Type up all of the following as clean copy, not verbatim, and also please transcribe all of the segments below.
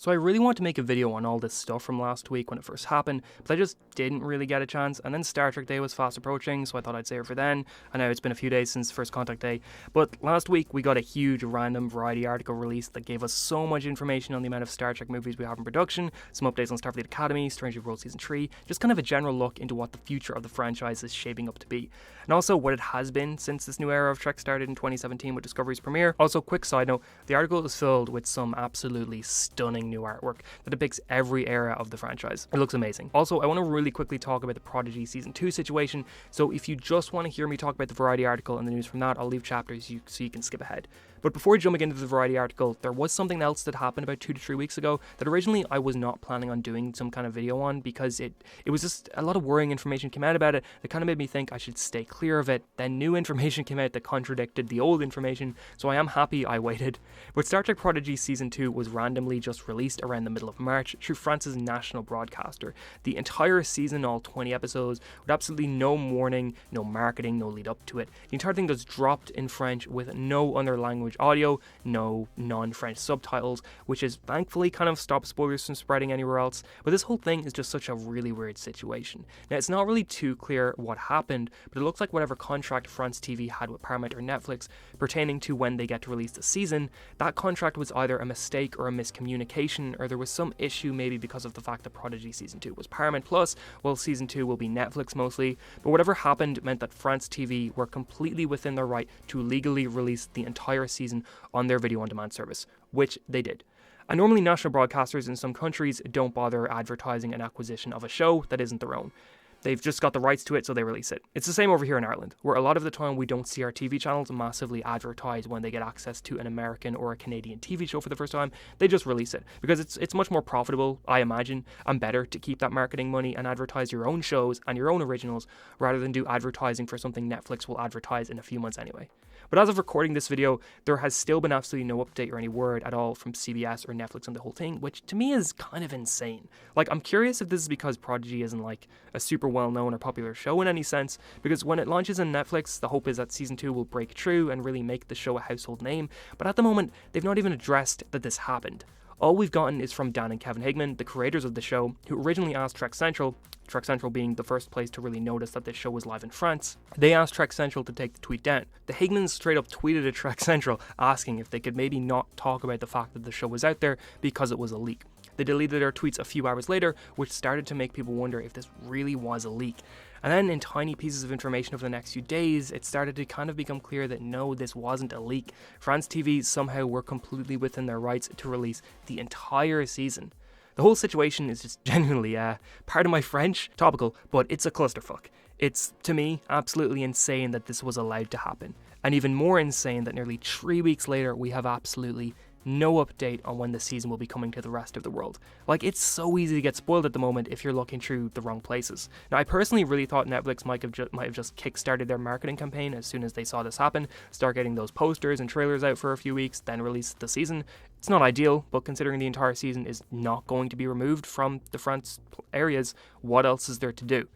So I really wanted to make a video on all this stuff from last week when it first happened, but I just didn't really get a chance, and then Star Trek Day was fast approaching, so I thought I'd save it for then. I know it's been a few days since First Contact Day, but last week we got a huge random Variety article released that gave us so much information on the amount of Star Trek movies we have in production, some updates on Starfleet Academy, Strange New Worlds Season 3, just kind of a general look into what the future of the franchise is shaping up to be, and also what it has been since this new era of Trek started in 2017 with Discovery's premiere. Also, quick side note, the article is filled with some absolutely stunning new artwork that depicts every era of the franchise. It looks amazing. Also, I want to really quickly talk about the Prodigy Season 2 situation, so if you just want to hear me talk about the Variety article and the news from that, I'll leave chapters so you can skip ahead. But before jumping into the Variety article, there was something else that happened about 2 to 3 weeks ago that originally I was not planning on doing some kind of video on because it was just a lot of worrying information came out about it that kind of made me think I should stay clear of it. Then new information came out that contradicted the old information, so I am happy I waited. But Star Trek Prodigy Season 2 was randomly just released around the middle of March through France's national broadcaster. The entire season, all 20 episodes, with absolutely no warning, no marketing, no lead up to it. The entire thing just dropped in French with no other language audio, no non-French subtitles, which is thankfully kind of stopped spoilers from spreading anywhere else. But this whole thing is just such a really weird situation. Now, it's not really too clear what happened, but it looks like whatever contract France TV had with Paramount or Netflix pertaining to when they get to release the season, that contract was either a mistake or a miscommunication, or there was some issue maybe because of the fact that Prodigy Season 2 was Paramount Plus, while Season 2 will be Netflix mostly. But whatever happened meant that France TV were completely within their right to legally release the entire season on their video on demand service, which they did. And normally national broadcasters in some countries don't bother advertising an acquisition of a show that isn't their own. They've just got the rights to it, so they release it. It's the same over here in Ireland, where a lot of the time we don't see our TV channels massively advertise when they get access to an American or a Canadian TV show for the first time. They just release it, because it's much more profitable, I imagine, and better to keep that marketing money and advertise your own shows and your own originals, rather than do advertising for something Netflix will advertise in a few months anyway. But as of recording this video, there has still been absolutely no update or any word at all from CBS or Netflix on the whole thing, which to me is kind of insane. Like, I'm curious if this is because Prodigy isn't like a super well-known or popular show in any sense, because when it launches on Netflix, the hope is that Season 2 will break through and really make the show a household name, but at the moment, they've not even addressed that this happened. All we've gotten is from Dan and Kevin Hickman, the creators of the show, who originally asked Trek Central being the first place to really notice that this show was live in France, they asked Trek Central to take the tweet down. The Hickmans straight up tweeted at Trek Central asking if they could maybe not talk about the fact that the show was out there because it was a leak. They deleted their tweets a few hours later, which started to make people wonder if this really was a leak. And then in tiny pieces of information over the next few days, it started to kind of become clear that no, this wasn't a leak. France TV somehow were completely within their rights to release the entire season. The whole situation is just genuinely, pardon my French, topical, but it's a clusterfuck. It's, to me, absolutely insane that this was allowed to happen. And even more insane that nearly 3 weeks later, we have absolutely no update on when the season will be coming to the rest of the world. Like, it's so easy to get spoiled at the moment if you're looking through the wrong places. Now, I personally really thought Netflix might have just kickstarted their marketing campaign as soon as they saw this happen, start getting those posters and trailers out for a few weeks, then release the season. It's not ideal, but considering the entire season is not going to be removed from the France areas, what else is there to do?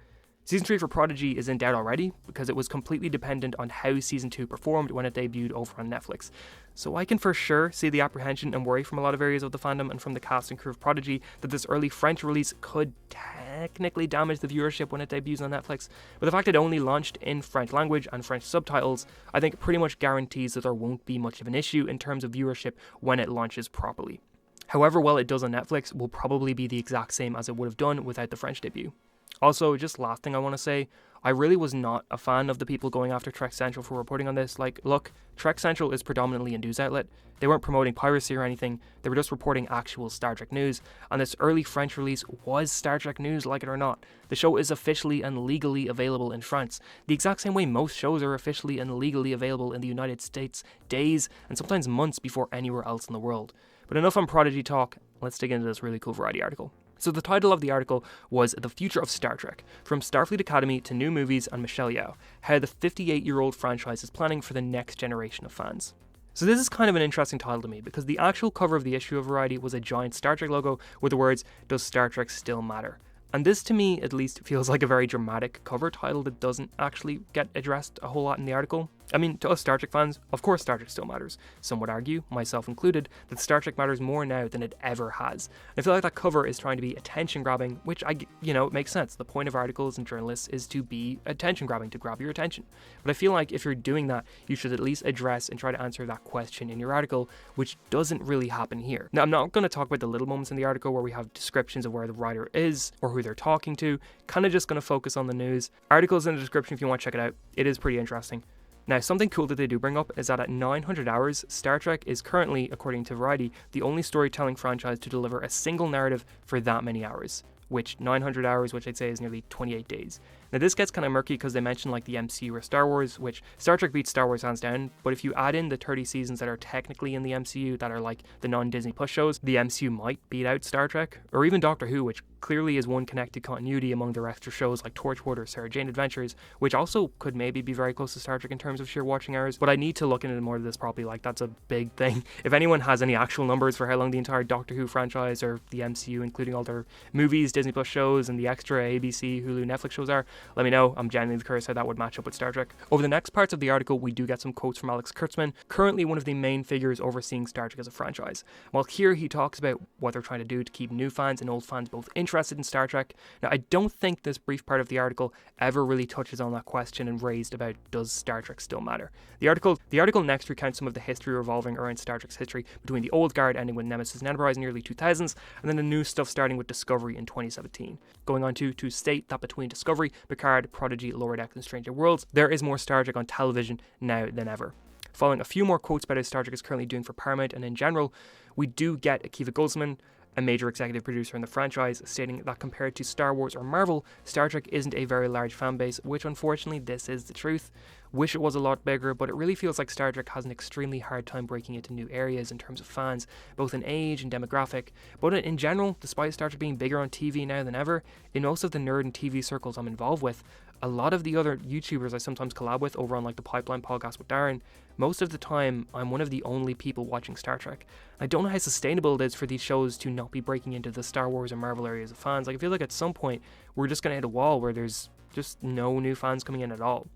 Season 3 for Prodigy is in doubt already because it was completely dependent on how Season 2 performed when it debuted over on Netflix. So I can for sure see the apprehension and worry from a lot of areas of the fandom and from the cast and crew of Prodigy that this early French release could technically damage the viewership when it debuts on Netflix. But the fact it only launched in French language and French subtitles, I think pretty much guarantees that there won't be much of an issue in terms of viewership when it launches properly. However well it does on Netflix will probably be the exact same as it would have done without the French debut. Also, just last thing I want to say, I really was not a fan of the people going after Trek Central for reporting on this. Like, look, Trek Central is predominantly a news outlet. They weren't promoting piracy or anything, they were just reporting actual Star Trek news, and this early French release was Star Trek news, like it or not. The show is officially and legally available in France, the exact same way most shows are officially and legally available in the United States days and sometimes months before anywhere else in the world. But enough on Prodigy talk, let's dig into this really cool Variety article. So the title of the article was The Future of Star Trek, From Starfleet Academy to New Movies and Michelle Yeoh, How the 58-Year-Old Franchise is Planning for the Next Generation of Fans. So this is kind of an interesting title to me because the actual cover of the issue of Variety was a giant Star Trek logo with the words, "Does Star Trek Still Matter?" And this to me at least feels like a very dramatic cover title that doesn't actually get addressed a whole lot in the article. I mean, to us Star Trek fans, of course Star Trek still matters. Some would argue, myself included, that Star Trek matters more now than it ever has. I feel like that cover is trying to be attention grabbing, which it makes sense. The point of articles and journalists is to be attention grabbing, to grab your attention. But I feel like if you're doing that, you should at least address and try to answer that question in your article, which doesn't really happen here. Now, I'm not going to talk about the little moments in the article where we have descriptions of where the writer is or who they're talking to, kind of just going to focus on the news. Articles in the description if you want to check it out. It is pretty interesting. Now, something cool that they do bring up is that at 900 hours, Star Trek is currently, according to Variety, the only storytelling franchise to deliver a single narrative for that many hours, which 900 hours, which I'd say is nearly 28 days. Now, this gets kind of murky because they mention like the MCU or Star Wars, which Star Trek beats Star Wars hands down, but if you add in the 30 seasons that are technically in the MCU that are like the non-Disney Plus shows, the MCU might beat out Star Trek, or even Doctor Who, which clearly is one connected continuity among their extra shows like Torchwood or Sarah Jane Adventures, which also could maybe be very close to Star Trek in terms of sheer watching hours, but I need to look into more of this properly, like that's a big thing. If anyone has any actual numbers for how long the entire Doctor Who franchise or the MCU, including all their movies, Disney Plus shows, and the extra ABC, Hulu, Netflix shows are, let me know. I'm genuinely curious how that would match up with Star Trek. Over the next parts of the article, we do get some quotes from Alex Kurtzman, currently one of the main figures overseeing Star Trek as a franchise. While here he talks about what they're trying to do to keep new fans and old fans both interested in Star Trek. Now, I don't think this brief part of the article ever really touches on that question and raised about does Star Trek still matter. The article next recounts some of the history revolving around Star Trek's history between the old guard ending with Nemesis and Enterprise in the early 2000s, and then the new stuff starting with Discovery in 2017. Going on to state that between Discovery, Picard, Prodigy, Lower Decks, and Stranger Worlds, there is more Star Trek on television now than ever. Following a few more quotes about how Star Trek is currently doing for Paramount and in general, we do get Akiva Goldsman, a major executive producer in the franchise, stating that compared to Star Wars or Marvel, Star Trek isn't a very large fan base, which unfortunately this is the truth. Wish it was a lot bigger, but it really feels like Star Trek has an extremely hard time breaking into new areas in terms of fans, both in age and demographic. But in general, despite Star Trek being bigger on TV now than ever, in most of the nerd and TV circles I'm involved with, a lot of the other YouTubers I sometimes collab with over on like the Pipeline podcast with Darren, most of the time I'm one of the only people watching Star Trek. I don't know how sustainable it is for these shows to not be breaking into the Star Wars or Marvel areas of fans. Like I feel like at some point we're just going to hit a wall where there's just no new fans coming in at all.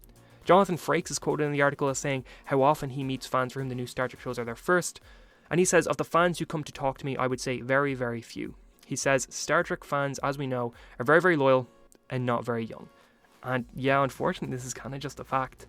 Jonathan Frakes is quoted in the article as saying how often he meets fans for whom the new Star Trek shows are their first, and he says, of the fans who come to talk to me, I would say very, very few. He says, Star Trek fans, as we know, are very, very loyal and not very young. And yeah, unfortunately, this is kind of just a fact.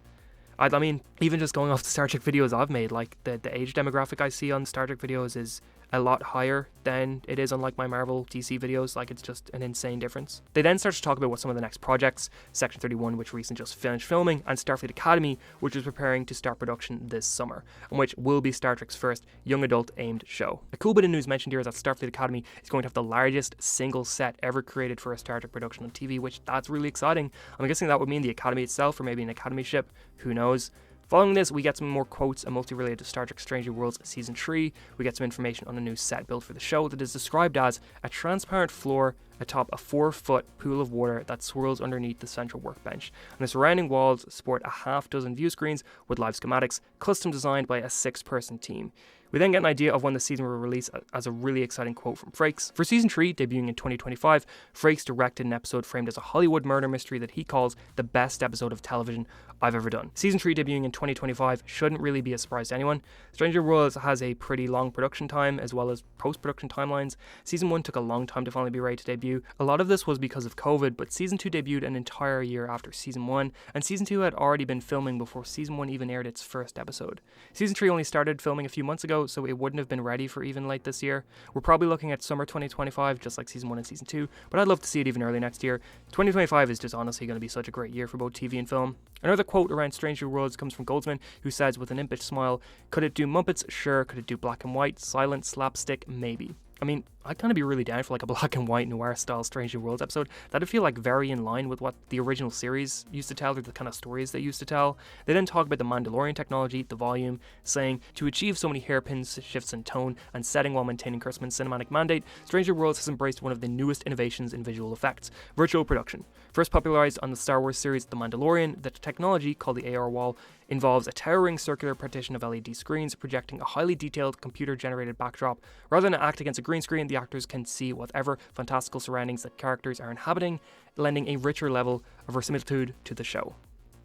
I mean, even just going off the Star Trek videos I've made, like the age demographic I see on Star Trek videos is a lot higher than it is on like my Marvel DC videos. Like it's just an insane difference. They then start to talk about what some of the next projects, Section 31, which recently just finished filming, and Starfleet Academy, which is preparing to start production this summer, and which will be Star Trek's first young adult aimed show. A cool bit of news mentioned here is that Starfleet Academy is going to have the largest single set ever created for a Star Trek production on TV, which that's really exciting. I'm guessing that would mean the Academy itself, or maybe an Academy ship, who knows. Following this, we get some more quotes, and mostly related to Star Trek Stranger Worlds Season 3. We get some information on a new set built for the show that is described as a transparent floor atop a 4-foot pool of water that swirls underneath the central workbench. And the surrounding walls sport a half-dozen view screens with live schematics, custom designed by a 6-person team. We then get an idea of when the season will release as a really exciting quote from Frakes. For Season 3, debuting in 2025, Frakes directed an episode framed as a Hollywood murder mystery that he calls the best episode of television I've ever done. Season 3 debuting in 2025 shouldn't really be a surprise to anyone. Stranger Worlds has a pretty long production time as well as post-production timelines. Season 1 took a long time to finally be ready to debut. A lot of this was because of COVID, but Season 2 debuted an entire year after Season 1, and Season 2 had already been filming before Season 1 even aired its first episode. Season 3 only started filming a few months ago, so it wouldn't have been ready for even late this year. We're probably looking at summer 2025, just like Season 1 and Season 2, but I'd love to see it even early next year. 2025 is just honestly going to be such a great year for both TV and film. Another quote around Stranger Worlds comes from Goldsman, who says with an impish smile, "Could it do Muppets? Sure. Could it do black and white, silent, slapstick? Maybe." I mean, I'd kind of be really down for like a black and white noir style Stranger Worlds episode. That'd feel like very in line with what the original series used to tell, or the kind of stories they used to tell. They then talk about the Mandalorian technology, the volume, saying, to achieve so many hairpin shifts in tone and setting while maintaining Kurtzman's cinematic mandate, Stranger Worlds has embraced one of the newest innovations in visual effects, virtual production. First popularized on the Star Wars series The Mandalorian, the technology, called the AR wall, involves a towering circular partition of LED screens projecting a highly detailed computer-generated backdrop. Rather than act against a green screen, the actors can see whatever fantastical surroundings that characters are inhabiting, lending a richer level of verisimilitude to the show.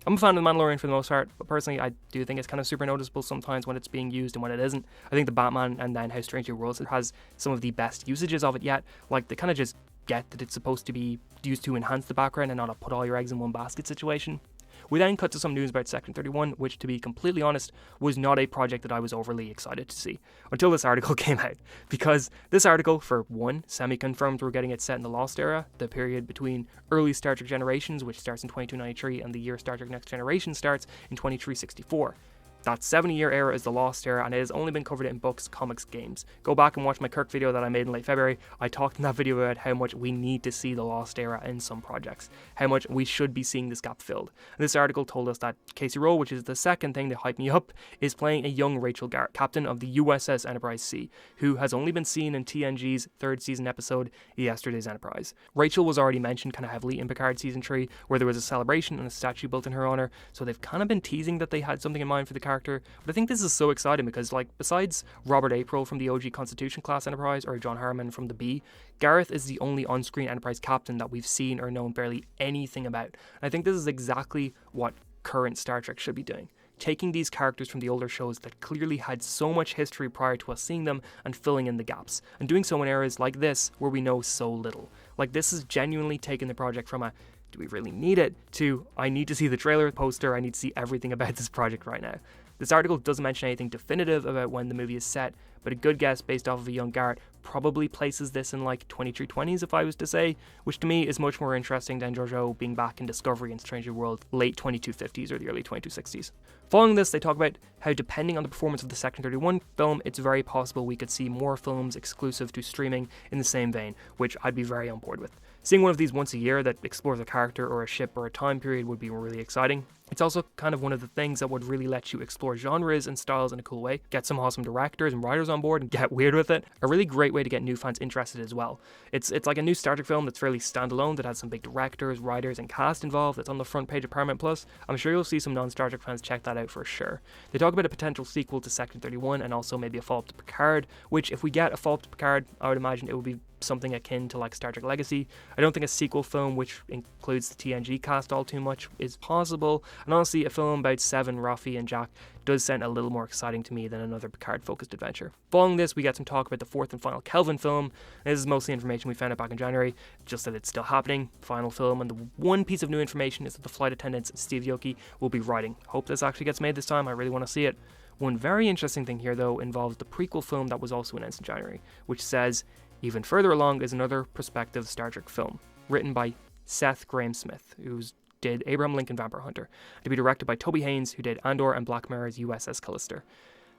I'm a fan of The Mandalorian for the most part, but personally I do think it's kind of super noticeable sometimes when it's being used and when it isn't. I think The Batman and then How Strange New Worlds has some of the best usages of it yet. Like, they kind of just get that it's supposed to be used to enhance the background and not a put all your eggs in one basket situation. We then cut to some news about Section 31, which, to be completely honest, was not a project that I was overly excited to see until this article came out. Because this article, for one, semi-confirmed we're getting it set in the Lost Era, the period between early Star Trek Generations, which starts in 2293, and the year Star Trek Next Generation starts in 2364. That 70-year era is the Lost Era, and it has only been covered in books, comics, games. Go back and watch my Kirk video that I made in late February. I talked in that video about how much we need to see the Lost Era in some projects, how much we should be seeing this gap filled. And this article told us that Casey Rowe, which is the second thing to hype me up, is playing a young Rachel Garrett, captain of the USS Enterprise C, who has only been seen in TNG's third season episode, Yesterday's Enterprise. Rachel was already mentioned kind of heavily in Picard Season 3, where there was a celebration and a statue built in her honour, so they've kind of been teasing that they had something in mind for the character. But I think this is so exciting because, like, besides Robert April from the OG Constitution class Enterprise or John Harmon from the B, Gareth is the only on-screen Enterprise captain that we've seen or known barely anything about. And I think this is exactly what current Star Trek should be doing. Taking these characters from the older shows that clearly had so much history prior to us seeing them and filling in the gaps, and doing so in eras like this where we know so little. Like, this is genuinely taking the project from a do we really need it to I need to see the trailer, poster, I need to see everything about this project right now. This article doesn't mention anything definitive about when the movie is set, but a good guess based off of a young Garrett probably places this in like 2320s if I was to say, which to me is much more interesting than Georgiou being back in Discovery and Strange New World late 2250s or the early 2260s. Following this, they talk about how depending on the performance of the Section 31 film, it's very possible we could see more films exclusive to streaming in the same vein, which I'd be very on board with. Seeing one of these once a year that explores a character or a ship or a time period would be really exciting. It's also kind of one of the things that would really let you explore genres and styles in a cool way, get some awesome directors and writers on board and get weird with it. A really great way to get new fans interested as well. It's like a new Star Trek film that's fairly standalone, that has some big directors, writers and cast involved, that's on the front page of Paramount Plus. I'm sure you'll see some non-Star Trek fans check that out for sure. They talk about a potential sequel to Section 31 and also maybe a follow-up to Picard, which if we get a follow-up to Picard, I would imagine it would be something akin to like Star Trek Legacy. I don't think a sequel film which includes the TNG cast all too much is possible, and honestly a film about Seven, Rafi and Jack does sound a little more exciting to me than another Picard focused adventure. Following this, we get some talk about the fourth and final Kelvin film. This is mostly information we found out back in January, just that it's still happening, final film, and the one piece of new information is that the flight attendants Steve Yoki will be writing. Hope this actually gets made this time, I really want to see it. One very interesting thing here though involves the prequel film that was also announced in January, which says even further along is another prospective Star Trek film, written by Seth Grahame-Smith, who did Abraham Lincoln Vampire Hunter, to be directed by Toby Haynes, who did Andor and Black Mirror's USS Callister.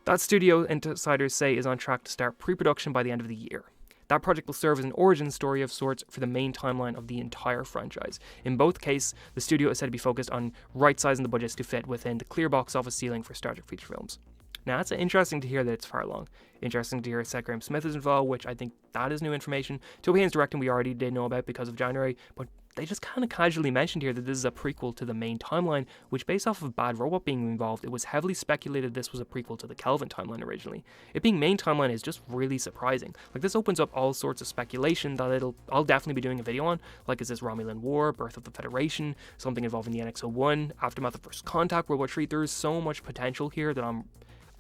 That studio, insiders say, is on track to start pre-production by the end of the year. That project will serve as an origin story of sorts for the main timeline of the entire franchise. In both cases, the studio is said to be focused on right-sizing the budgets to fit within the clear box office ceiling for Star Trek feature films. Now, it's interesting to hear that it's far along. Interesting to hear Seth Grahame-Smith is involved, which I think that is new information. Toby Haynes directing we already did know about because of January, but they just kind of casually mentioned here that this is a prequel to the main timeline, which based off of Bad Robot being involved, it was heavily speculated this was a prequel to the Kelvin timeline originally. It being main timeline is just really surprising. Like, this opens up all sorts of speculation that I'll definitely be doing a video on, like is this Romulan War, Birth of the Federation, something involving the NX-01, Aftermath of First Contact, World War III. There's so much potential here that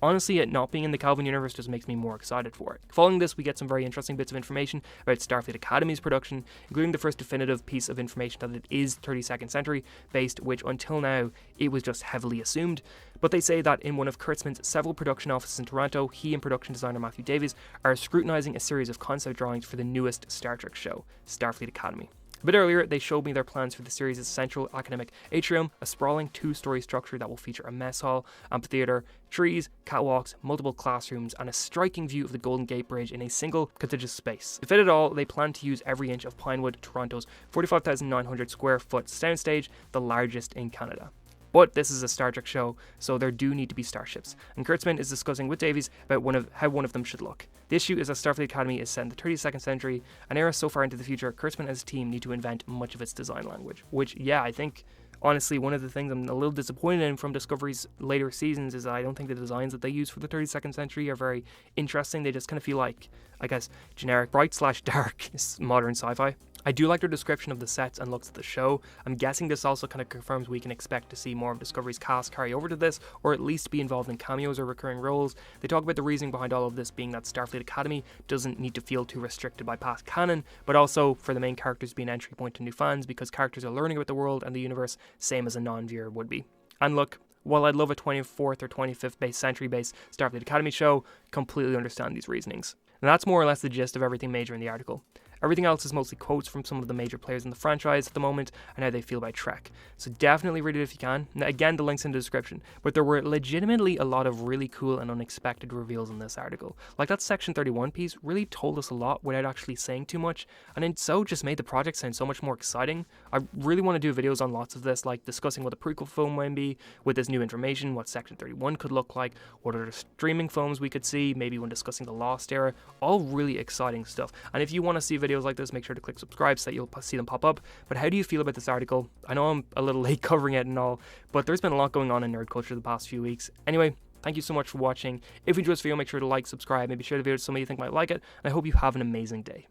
honestly, it not being in the Kelvin universe just makes me more excited for it. Following this, we get some very interesting bits of information about Starfleet Academy's production, including the first definitive piece of information that it is 32nd century based, which until now, it was just heavily assumed. But they say that in one of Kurtzman's several production offices in Toronto, he and production designer Matthew Davies are scrutinizing a series of concept drawings for the newest Star Trek show, Starfleet Academy. A bit earlier, they showed me their plans for the series' central academic atrium, a sprawling two-story structure that will feature a mess hall, amphitheater, trees, catwalks, multiple classrooms, and a striking view of the Golden Gate Bridge in a single contiguous space. To fit it all, they plan to use every inch of Pinewood, Toronto's 45,900 square foot soundstage, the largest in Canada. But this is a Star Trek show, so there do need to be starships, and Kurtzman is discussing with Davies about how one of them should look. The issue is that Starfleet Academy is set in the 32nd century, an era so far into the future, Kurtzman and his team need to invent much of its design language. Which, yeah, I think, honestly, one of the things I'm a little disappointed in from Discovery's later seasons is that I don't think the designs that they use for the 32nd century are very interesting. They just kind of feel like, I guess, generic bright/dark modern sci-fi. I do like their description of the sets and looks of the show. I'm guessing this also kind of confirms we can expect to see more of Discovery's cast carry over to this, or at least be involved in cameos or recurring roles. They talk about the reasoning behind all of this being that Starfleet Academy doesn't need to feel too restricted by past canon, but also for the main characters to be an entry point to new fans because characters are learning about the world and the universe, same as a non-viewer would be. And look, while I'd love a 24th or 25th century based Starfleet Academy show, completely understand these reasonings. And that's more or less the gist of everything major in the article. Everything else is mostly quotes from some of the major players in the franchise at the moment and how they feel about Trek. So definitely read it if you can. Now, again, the link's in the description. But there were legitimately a lot of really cool and unexpected reveals in this article. Like that Section 31 piece really told us a lot without actually saying too much, and it so just made the project sound so much more exciting. I really want to do videos on lots of this, like discussing what the prequel film might be with this new information, what Section 31 could look like, what other streaming films we could see, maybe when discussing the Lost Era. All really exciting stuff. And if you want to see videos like this, make sure to click subscribe so that you'll see them pop up. But how do you feel about this article? I know I'm a little late covering it and all, but there's been a lot going on in nerd culture the past few weeks. Anyway, thank you so much for watching. If you enjoyed this video, make sure to like, subscribe, maybe share the video with somebody you think might like it, and I hope you have an amazing day.